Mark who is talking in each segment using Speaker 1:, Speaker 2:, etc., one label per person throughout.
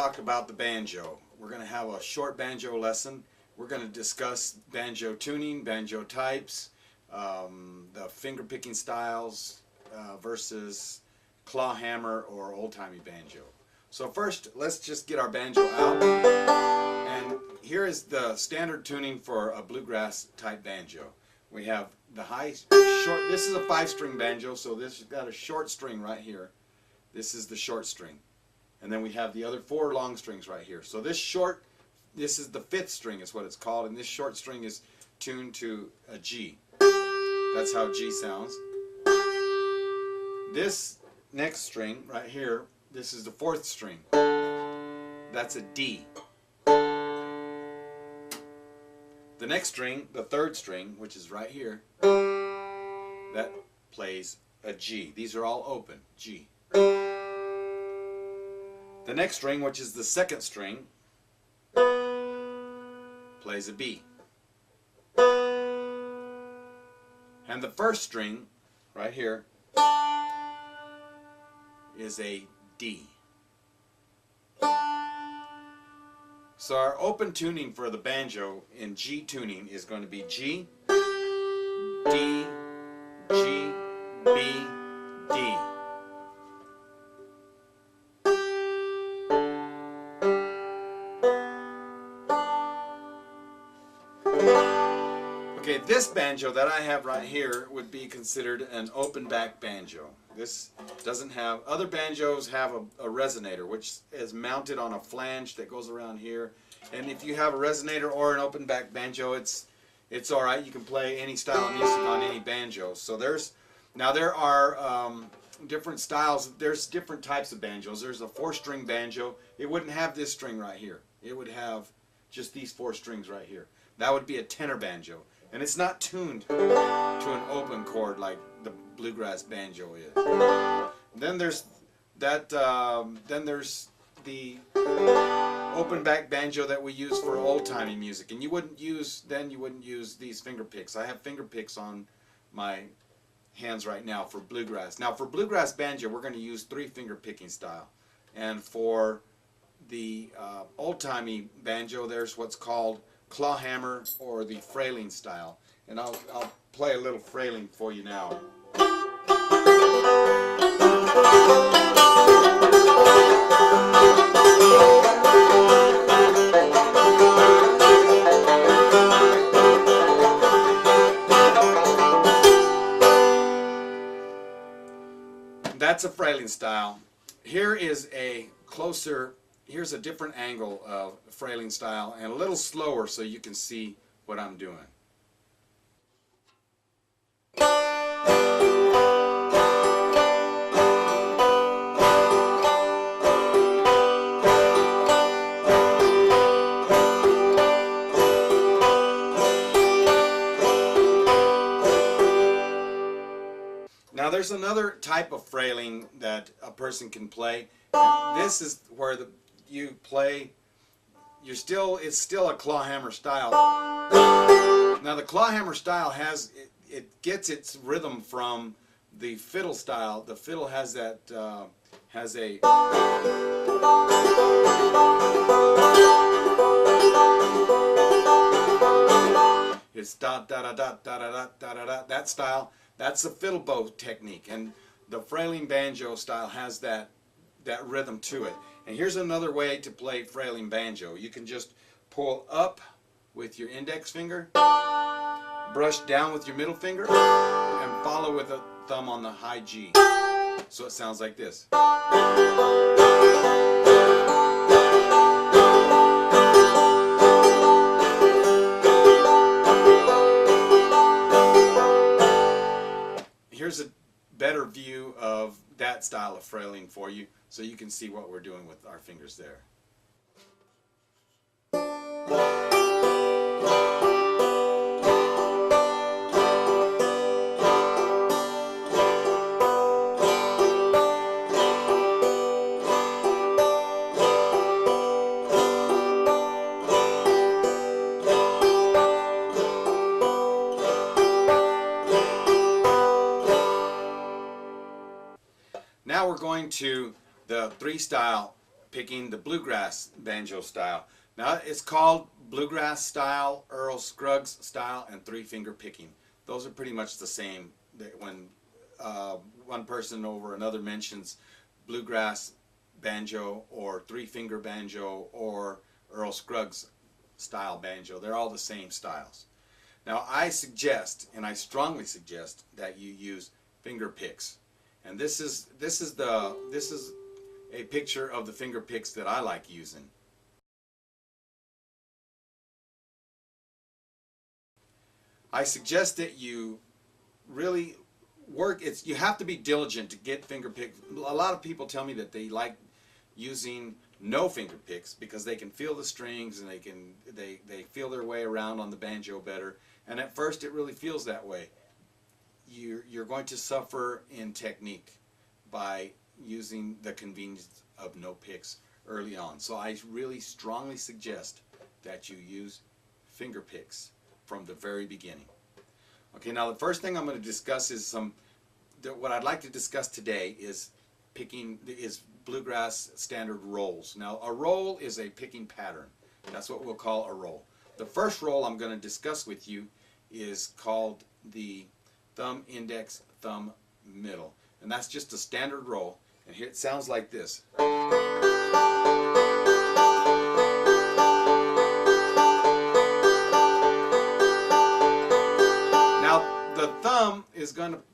Speaker 1: talk about the banjo. We're going to have a short banjo lesson. We're going to discuss banjo tuning, banjo types, the finger picking styles versus claw hammer or old-timey banjo. So first, let's just get our banjo out. And here is the standard tuning for a bluegrass type banjo. We have the high, short, this is a 5-string banjo, so this has got a short string right here. This is the short string. And then we have the other 4 long strings right here. So this is the 5th string is what it's called, and this short string is tuned to a G. That's how G sounds. This next string right here, this is the 4th string. That's a D. The next string, the 3rd string, which is right here, that plays a G. These are all open, G. The next string, which is the 2nd string, plays a B. And the 1st string, right here, is a D. So our open tuning for the banjo in G tuning is going to be G, D, G, B, D. Okay, this banjo that I have right here would be considered an open back banjo. This doesn't have, other banjos have a resonator which is mounted on a flange that goes around here. And if you have a resonator or an open back banjo, it's alright. You can play any style of music on any banjo. So there are different styles. There's different types of banjos. There's a 4-string banjo. It wouldn't have this string right here. It would have just these 4 strings right here. That would be a tenor banjo. And it's not tuned to an open chord like the bluegrass banjo is. Then there's that. Then there's the open back banjo that we use for old-timey music, and you wouldn't use these finger picks. I have finger picks on my hands right now for bluegrass. Now for bluegrass banjo, we're going to use 3-finger picking style, and for the old-timey banjo, there's what's called claw hammer or the frailing style, and I'll play a little frailing for you now. That's a frailing style. Here is a closer. Here's a different angle of frailing style and a little slower so you can see what I'm doing. Now there's another type of frailing that a person can play. And this is where you play, it's still a claw hammer style. Now the claw hammer style it gets its rhythm from the fiddle style. The fiddle has that it's da da da da da da da da da, that style. That's the fiddle bow technique, and the frailing banjo style has that rhythm to it. And here's another way to play frailing banjo. You can just pull up with your index finger, brush down with your middle finger, and follow with a thumb on the high G. So it sounds like this. Here's a better view of that style of frailing for you, so you can see what we're doing with our fingers there. Now we're going to the 3-style picking the bluegrass banjo style. Now it's called bluegrass style, Earl Scruggs style, and three-finger picking. Those are pretty much the same. When one person over another mentions bluegrass banjo or three-finger banjo or Earl Scruggs style banjo, they're all the same styles. Now I suggest, and I strongly suggest, that you use finger picks. And this is a picture of the finger picks that I like using. I suggest that you really work. You have to be diligent to get finger picks. A lot of people tell me that they like using no finger picks because they can feel the strings and they feel their way around on the banjo better. And at first it really feels that way. You're going to suffer in technique by using the convenience of no picks early on. So I really strongly suggest that you use finger picks from the very beginning. Okay, now the first thing I'm going to discuss is what I'd like to discuss today is bluegrass standard rolls. Now a roll is a picking pattern. That's what we'll call a roll. The first roll I'm going to discuss with you is called the thumb, index, thumb, middle. And that's just a standard roll. And here it sounds like this.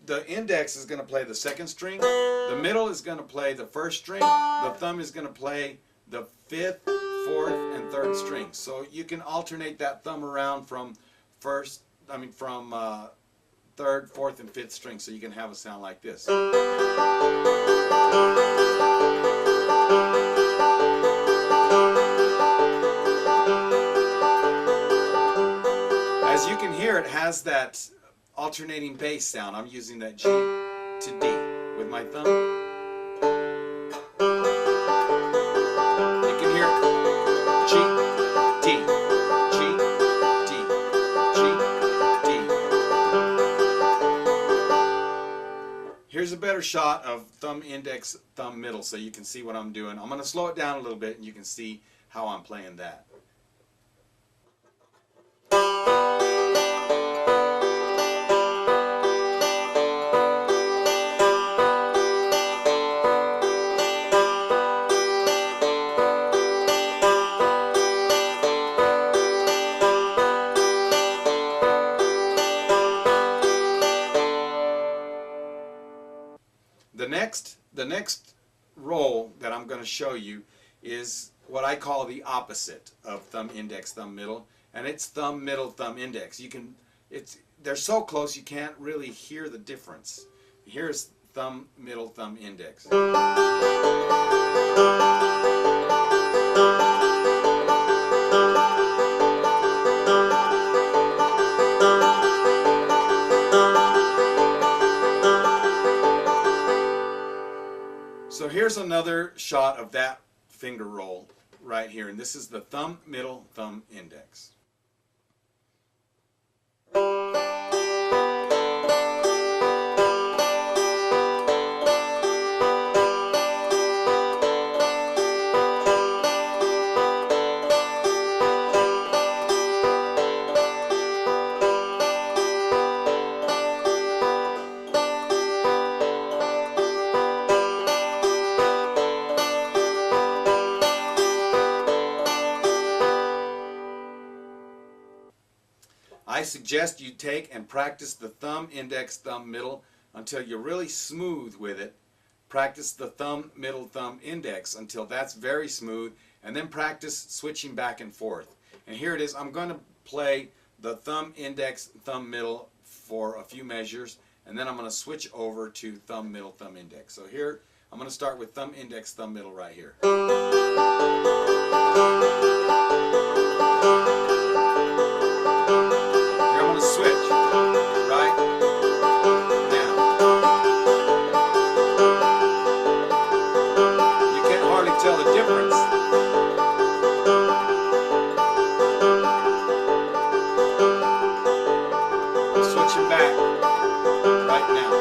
Speaker 1: The index is going to play the second string, the middle is going to play the first string, the thumb is going to play the fifth, fourth, and third strings. So you can alternate that thumb around from third, fourth, and fifth string, so you can have a sound like this. As you can hear, it has that alternating bass sound. I'm using that G to D with my thumb. You can hear it. G, D, G, D, G, D. Here's a better shot of thumb, index, thumb, middle, so you can see what I'm doing. I'm going to slow it down a little bit and you can see how I'm playing that. The next roll that I'm going to show you is what I call the opposite of thumb, index, thumb, middle, and it's thumb, middle, thumb, index. They're so close you can't really hear the difference. Here's thumb, middle, thumb, index. So here's another shot of that finger roll right here, and this is the thumb, middle, thumb, index. I suggest you take and practice the thumb, index, thumb, middle until you're really smooth with it. Practice the thumb, middle, thumb, index until that's very smooth, and then practice switching back and forth. And here it is. I'm going to play the thumb, index, thumb, middle for a few measures, and then I'm going to switch over to thumb, middle, thumb, index. So here I'm going to start with thumb, index, thumb, middle right here. Switch right now. You can't hardly tell the difference. I'm switching back right now.